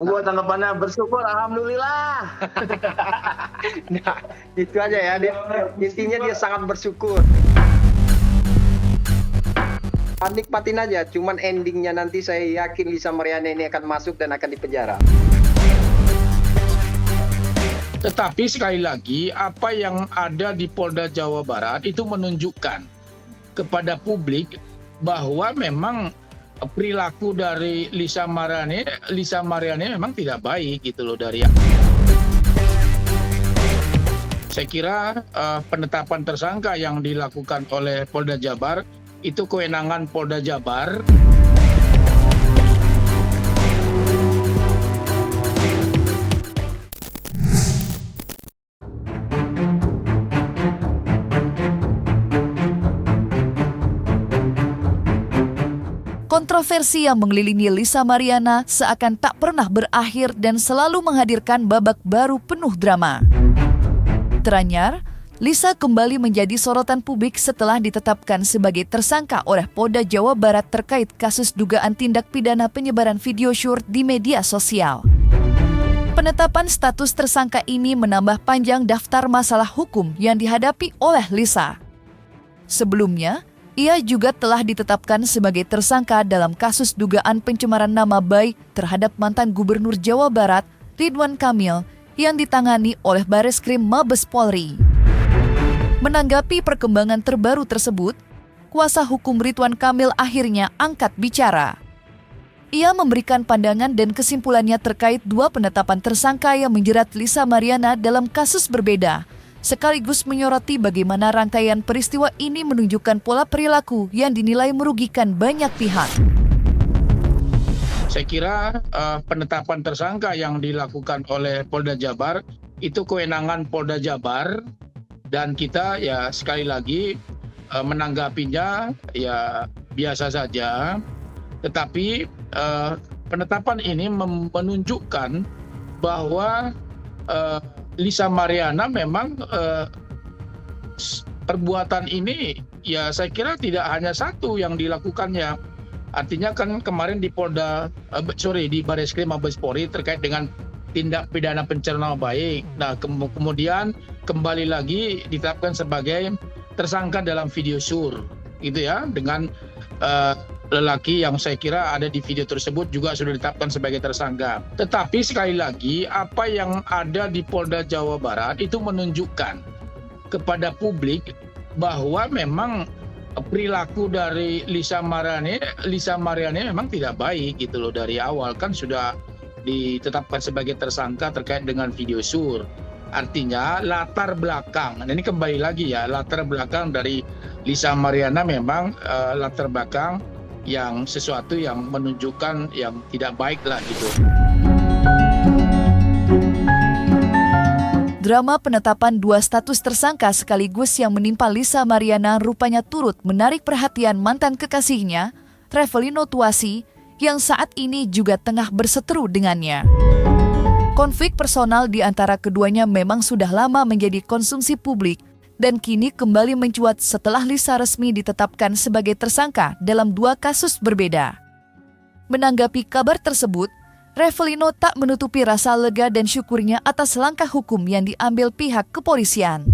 Gua tanggapannya bersyukur, alhamdulillah. Nah, itu aja ya. Intinya dia sangat bersyukur. Nikmatin aja, cuman endingnya nanti saya yakin Lisa Mariana ini akan masuk dan akan dipenjara. Tetapi sekali lagi, apa yang ada di Polda Jawa Barat itu menunjukkan kepada publik bahwa memang perilaku dari Lisa Mariana memang tidak baik gitu loh dari. Saya kira penetapan tersangka yang dilakukan oleh Polda Jabar itu kewenangan Polda Jabar. Kontroversi yang mengelilingi Lisa Mariana seakan tak pernah berakhir dan selalu menghadirkan babak baru penuh drama. Teranyar, Lisa kembali menjadi sorotan publik setelah ditetapkan sebagai tersangka oleh Polda Jawa Barat terkait kasus dugaan tindak pidana penyebaran video syur di media sosial. Penetapan status tersangka ini menambah panjang daftar masalah hukum yang dihadapi oleh Lisa. Sebelumnya, ia juga telah ditetapkan sebagai tersangka dalam kasus dugaan pencemaran nama baik terhadap mantan Gubernur Jawa Barat, Ridwan Kamil, yang ditangani oleh Bareskrim Mabes Polri. Menanggapi perkembangan terbaru tersebut, kuasa hukum Ridwan Kamil akhirnya angkat bicara. Ia memberikan pandangan dan kesimpulannya terkait dua penetapan tersangka yang menjerat Lisa Mariana dalam kasus berbeda, sekaligus menyoroti bagaimana rangkaian peristiwa ini menunjukkan pola perilaku yang dinilai merugikan banyak pihak. Saya kira penetapan tersangka yang dilakukan oleh Polda Jabar itu kewenangan Polda Jabar, dan kita ya sekali lagi menanggapinya ya biasa saja. Tetapi penetapan ini menunjukkan bahwa Lisa Mariana memang perbuatan ini ya saya kira tidak hanya satu yang dilakukannya. Artinya kan kemarin di di Bareskrim Mabes Polri terkait dengan tindak pidana pencemaran nama baik. Nah, kemudian kembali lagi ditetapkan sebagai tersangka dalam video syur, gitu ya, dengan lelaki yang saya kira ada di video tersebut juga sudah ditetapkan sebagai tersangka. Tetapi sekali lagi, apa yang ada di Polda Jawa Barat itu menunjukkan kepada publik bahwa memang perilaku dari Lisa Mariana memang tidak baik gitu loh. Dari awal kan sudah ditetapkan sebagai tersangka terkait dengan video syur. Artinya latar belakang, ini kembali lagi ya, latar belakang dari Lisa Mariana memang latar belakang yang sesuatu yang menunjukkan yang tidak baik lah gitu. Drama penetapan dua status tersangka sekaligus yang menimpa Lisa Mariana rupanya turut menarik perhatian mantan kekasihnya, Revelino Tuasi, yang saat ini juga tengah berseteru dengannya. Konflik personal di antara keduanya memang sudah lama menjadi konsumsi publik dan kini kembali mencuat setelah Lisa resmi ditetapkan sebagai tersangka dalam dua kasus berbeda. Menanggapi kabar tersebut, Revelino tak menutupi rasa lega dan syukurnya atas langkah hukum yang diambil pihak kepolisian.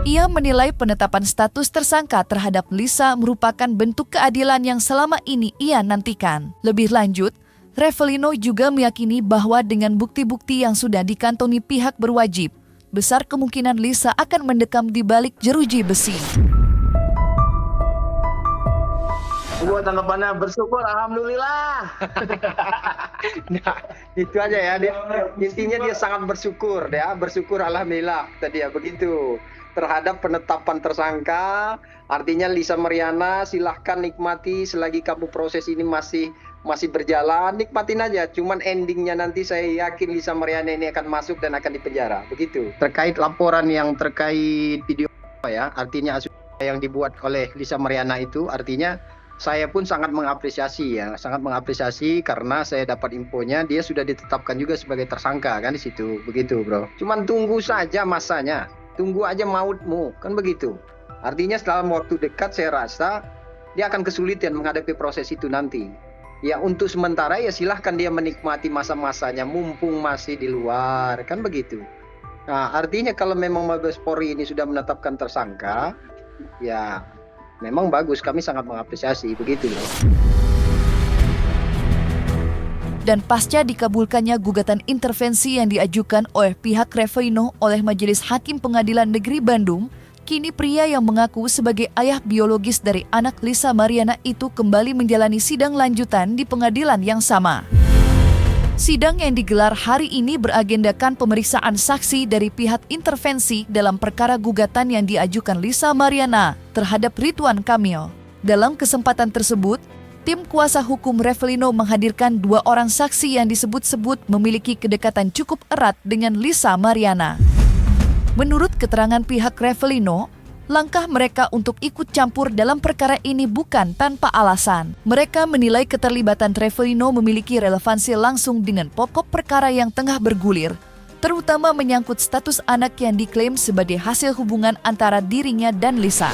Ia menilai penetapan status tersangka terhadap Lisa merupakan bentuk keadilan yang selama ini ia nantikan. Lebih lanjut, Revelino juga meyakini bahwa dengan bukti-bukti yang sudah dikantongi pihak berwajib, besar kemungkinan Lisa akan mendekam di balik jeruji besi. Gua tanggapannya bersyukur, alhamdulillah. Nah, itu aja ya. Intinya dia sangat bersyukur, ya. Bersyukur alhamdulillah tadi ya begitu. Terhadap penetapan tersangka, artinya Lisa Mariana silahkan nikmati selagi kamu proses ini masih berjalan, nikmatin aja. Cuman endingnya nanti saya yakin Lisa Mariana ini akan masuk dan akan dipenjara, begitu. Terkait laporan yang terkait video ya, artinya yang dibuat oleh Lisa Mariana itu, artinya saya pun sangat mengapresiasi ya, sangat mengapresiasi karena saya dapat infonya dia sudah ditetapkan juga sebagai tersangka kan di situ, begitu bro. Cuman tunggu saja masanya, tunggu aja mautmu, kan begitu. Artinya dalam waktu dekat saya rasa dia akan kesulitan menghadapi proses itu nanti. Ya untuk sementara ya silahkan dia menikmati masa-masanya mumpung masih di luar, kan begitu. Nah, artinya kalau memang Mabes Polri ini sudah menetapkan tersangka, ya memang bagus, kami sangat mengapresiasi, begitu loh. Dan pasca dikabulkannya gugatan intervensi yang diajukan oleh pihak Revelino oleh Majelis Hakim Pengadilan Negeri Bandung, kini pria yang mengaku sebagai ayah biologis dari anak Lisa Mariana itu kembali menjalani sidang lanjutan di pengadilan yang sama. Sidang yang digelar hari ini beragendakan pemeriksaan saksi dari pihak intervensi dalam perkara gugatan yang diajukan Lisa Mariana terhadap Ridwan Kamil. Dalam kesempatan tersebut, tim kuasa hukum Revelino menghadirkan 2 orang saksi yang disebut-sebut memiliki kedekatan cukup erat dengan Lisa Mariana. Menurut keterangan pihak Revelino, langkah mereka untuk ikut campur dalam perkara ini bukan tanpa alasan. Mereka menilai keterlibatan Revelino memiliki relevansi langsung dengan pokok perkara yang tengah bergulir, terutama menyangkut status anak yang diklaim sebagai hasil hubungan antara dirinya dan Lisa.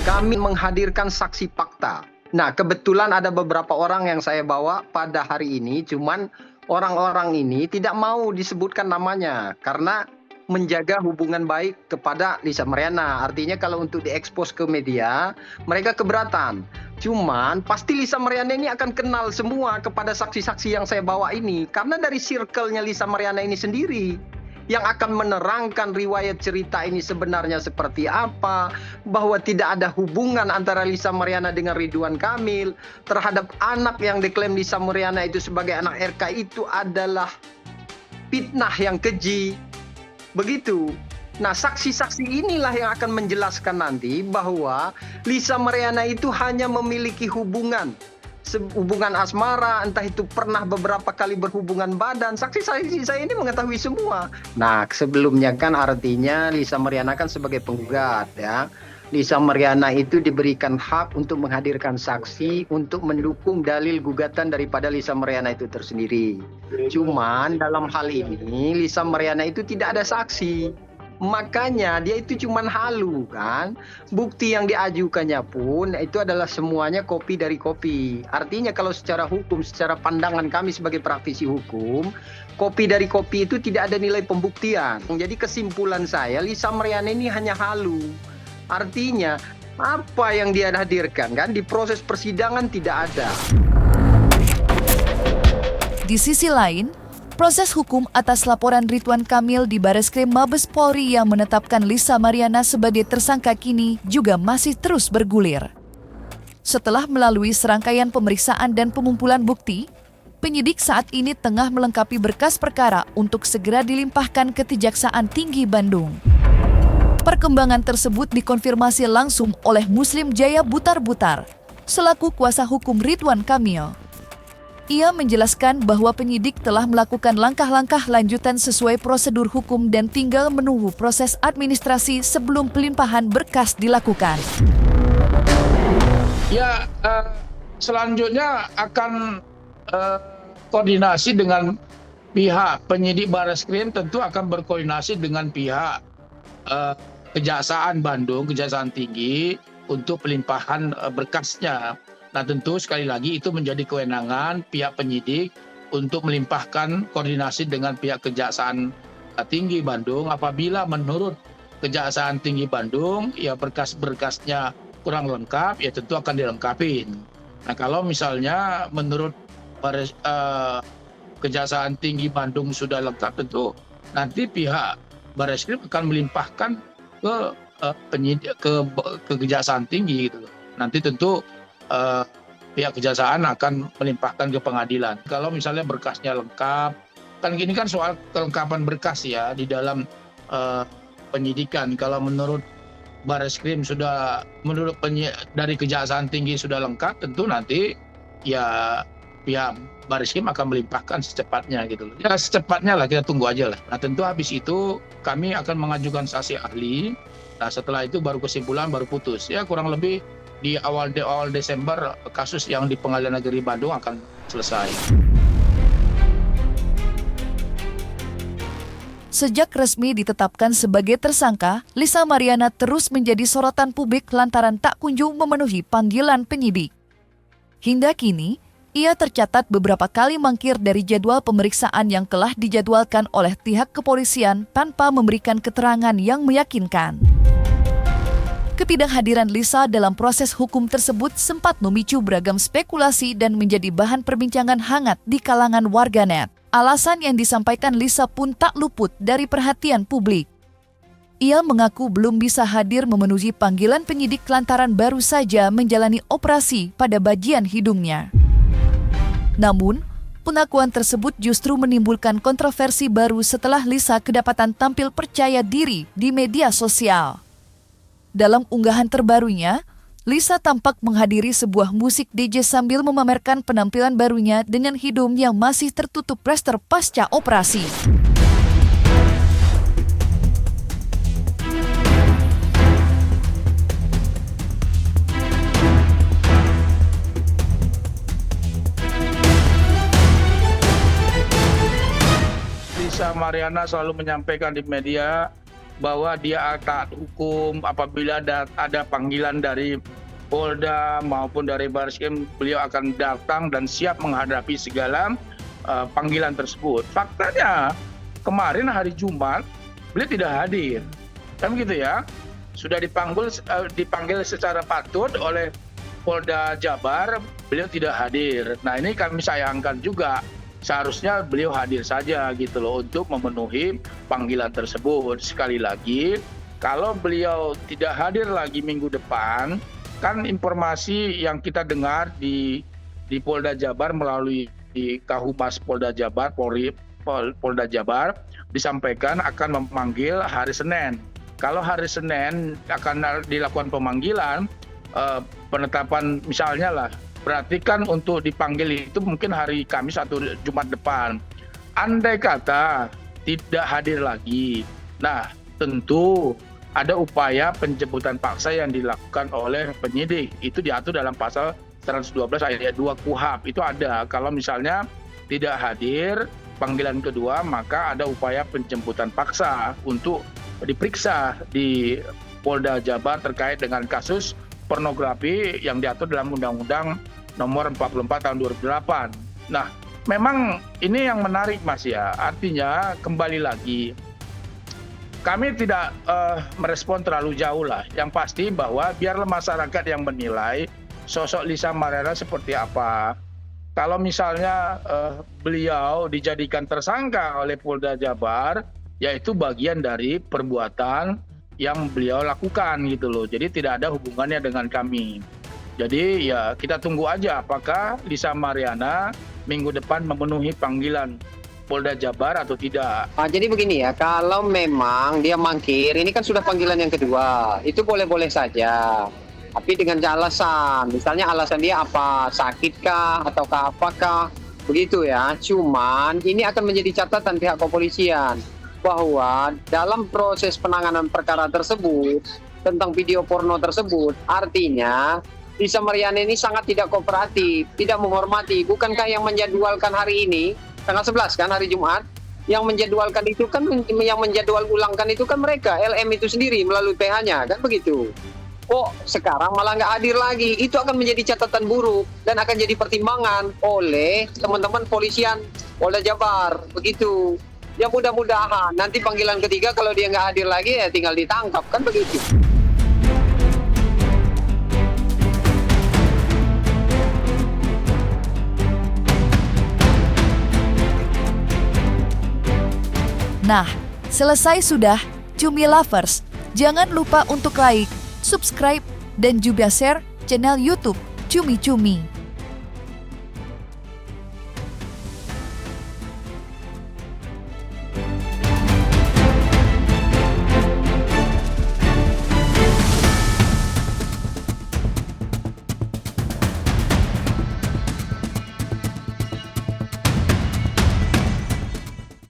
Kami menghadirkan saksi fakta. Nah, kebetulan ada beberapa orang yang saya bawa pada hari ini, cuman orang-orang ini tidak mau disebutkan namanya karena menjaga hubungan baik kepada Lisa Mariana. Artinya kalau untuk diekspos ke media, mereka keberatan. Cuman pasti Lisa Mariana ini akan kenal semua kepada saksi-saksi yang saya bawa ini. Karena dari circle-nya Lisa Mariana ini sendiri yang akan menerangkan riwayat cerita ini sebenarnya seperti apa, bahwa tidak ada hubungan antara Lisa Mariana dengan Ridwan Kamil, terhadap anak yang diklaim Lisa Mariana itu sebagai anak RK itu adalah fitnah yang keji. Begitu. Nah, saksi-saksi inilah yang akan menjelaskan nanti bahwa Lisa Mariana itu hanya memiliki hubungan asmara, entah itu pernah beberapa kali berhubungan badan. Saksi-saksi saya ini mengetahui semua. Nah, sebelumnya kan artinya Lisa Mariana kan sebagai penggugat ya. Lisa Mariana itu diberikan hak untuk menghadirkan saksi untuk mendukung dalil gugatan daripada Lisa Mariana itu tersendiri. Cuman dalam hal ini Lisa Mariana itu tidak ada saksi. Makanya dia itu cuman halu kan. Bukti yang diajukannya pun itu adalah semuanya kopi dari kopi. Artinya kalau secara hukum, secara pandangan kami sebagai praktisi hukum, kopi dari kopi itu tidak ada nilai pembuktian. Jadi kesimpulan saya, Lisa Mariana ini hanya halu. Artinya apa yang dia hadirkan kan di proses persidangan tidak ada. Di sisi lain, proses hukum atas laporan Ridwan Kamil di Bareskrim Mabes Polri yang menetapkan Lisa Mariana sebagai tersangka kini juga masih terus bergulir. Setelah melalui serangkaian pemeriksaan dan pengumpulan bukti, penyidik saat ini tengah melengkapi berkas perkara untuk segera dilimpahkan ke Kejaksaan Tinggi Bandung. Perkembangan tersebut dikonfirmasi langsung oleh Muslim Jaya Butar-Butar, selaku kuasa hukum Ridwan Kamil. Ia menjelaskan bahwa penyidik telah melakukan langkah-langkah lanjutan sesuai prosedur hukum dan tinggal menunggu proses administrasi sebelum pelimpahan berkas dilakukan. Ya, selanjutnya akan koordinasi dengan pihak penyidik Bareskrim, tentu akan berkoordinasi dengan pihak Kejaksaan Bandung, Kejaksaan Tinggi untuk pelimpahan berkasnya. Nah, tentu sekali lagi itu menjadi kewenangan pihak penyidik untuk melimpahkan koordinasi dengan pihak Kejaksaan Tinggi Bandung. Apabila menurut Kejaksaan Tinggi Bandung ya berkas-berkasnya kurang lengkap, ya tentu akan dilengkapin. Nah, kalau misalnya menurut Kejaksaan Tinggi Bandung sudah lengkap, tentu nanti pihak Bareskrim akan melimpahkan ke penyidik ke Kejaksaan Tinggi gitu. Nanti tentu pihak kejaksaan akan melimpahkan ke pengadilan. Kalau misalnya berkasnya lengkap, kan ini kan soal kelengkapan berkas ya di dalam penyidikan. Kalau menurut Bareskrim sudah, menurut dari Kejaksaan Tinggi sudah lengkap, tentu nanti ya pihak Bareskrim akan melimpahkan secepatnya gitu. Ya secepatnya lah, kita tunggu aja lah. Nah, tentu habis itu kami akan mengajukan saksi ahli. Nah, setelah itu baru kesimpulan, baru putus. Ya kurang lebih di awal Desember kasus yang di Pengadilan Negeri Bandung akan selesai. Sejak resmi ditetapkan sebagai tersangka, Lisa Mariana terus menjadi sorotan publik lantaran tak kunjung memenuhi panggilan penyidik. Hingga kini, ia tercatat beberapa kali mangkir dari jadwal pemeriksaan yang telah dijadwalkan oleh pihak kepolisian tanpa memberikan keterangan yang meyakinkan. Ketidakhadiran Lisa dalam proses hukum tersebut sempat memicu beragam spekulasi dan menjadi bahan perbincangan hangat di kalangan warganet. Alasan yang disampaikan Lisa pun tak luput dari perhatian publik. Ia mengaku belum bisa hadir memenuhi panggilan penyidik lantaran baru saja menjalani operasi pada bagian hidungnya. Namun, pengakuan tersebut justru menimbulkan kontroversi baru setelah Lisa kedapatan tampil percaya diri di media sosial. Dalam unggahan terbarunya, Lisa tampak menghadiri sebuah musik DJ sambil memamerkan penampilan barunya dengan hidung yang masih tertutup plester pasca operasi. Lisa Mariana selalu menyampaikan di media bahwa dia taat hukum apabila ada panggilan dari Polda maupun dari Barreskrim, beliau akan datang dan siap menghadapi segala panggilan tersebut. Faktanya kemarin hari Jumat beliau tidak hadir, kan begitu ya? Sudah dipanggil secara patut oleh Polda Jabar, beliau tidak hadir. Nah ini kami sayangkan juga. Seharusnya beliau hadir saja gitu loh untuk memenuhi panggilan tersebut. Sekali lagi, kalau beliau tidak hadir lagi minggu depan, kan informasi yang kita dengar di Polda Jabar melalui di Kahumas Polda Jabar, Polda Jabar disampaikan akan memanggil hari Senin. Kalau hari Senin akan dilakukan pemanggilan, penetapan misalnya lah, berarti kan untuk dipanggil itu mungkin hari Kamis atau Jumat depan. Andai kata tidak hadir lagi, nah tentu ada upaya penjemputan paksa yang dilakukan oleh penyidik. Itu diatur dalam pasal 112 ayat 2 KUHP. Itu ada. Kalau misalnya tidak hadir panggilan kedua, maka ada upaya penjemputan paksa untuk diperiksa di Polda Jabar terkait dengan kasus pornografi yang diatur dalam Undang-Undang Nomor 44 Tahun 2008. Nah, memang ini yang menarik Mas ya. Artinya kembali lagi, kami tidak merespon terlalu jauh lah. Yang pasti bahwa biarlah masyarakat yang menilai sosok Lisa Mariana seperti apa. Kalau misalnya beliau dijadikan tersangka oleh Polda Jabar, yaitu bagian dari perbuatan yang beliau lakukan gitu loh. Jadi tidak ada hubungannya dengan kami. Jadi ya kita tunggu aja apakah Lisa Mariana minggu depan memenuhi panggilan Polda Jabar atau tidak. Jadi begini ya, kalau memang dia mangkir, ini kan sudah panggilan yang kedua, itu boleh-boleh saja. Tapi dengan alasan, misalnya alasan dia apa, sakitkah ataukah apakah, begitu ya. Cuman ini akan menjadi catatan pihak kepolisian bahwa dalam proses penanganan perkara tersebut tentang video porno tersebut, artinya Lisa Mariana ini sangat tidak kooperatif, tidak menghormati. Bukankah yang menjadwalkan hari ini, tanggal 11 kan, hari Jumat, yang menjadwalkan itu kan, yang menjadwal ulangkan itu kan mereka, LM itu sendiri melalui PH-nya, kan begitu. Kok sekarang malah nggak hadir lagi? Itu akan menjadi catatan buruk dan akan jadi pertimbangan oleh teman-teman polisian Polda Jabar, begitu. Ya mudah-mudahan nanti panggilan ketiga kalau dia nggak hadir lagi ya tinggal ditangkap, kan begitu. Nah, selesai sudah, Cumi Lovers. Jangan lupa untuk like, subscribe, dan juga share channel YouTube Cumi Cumi.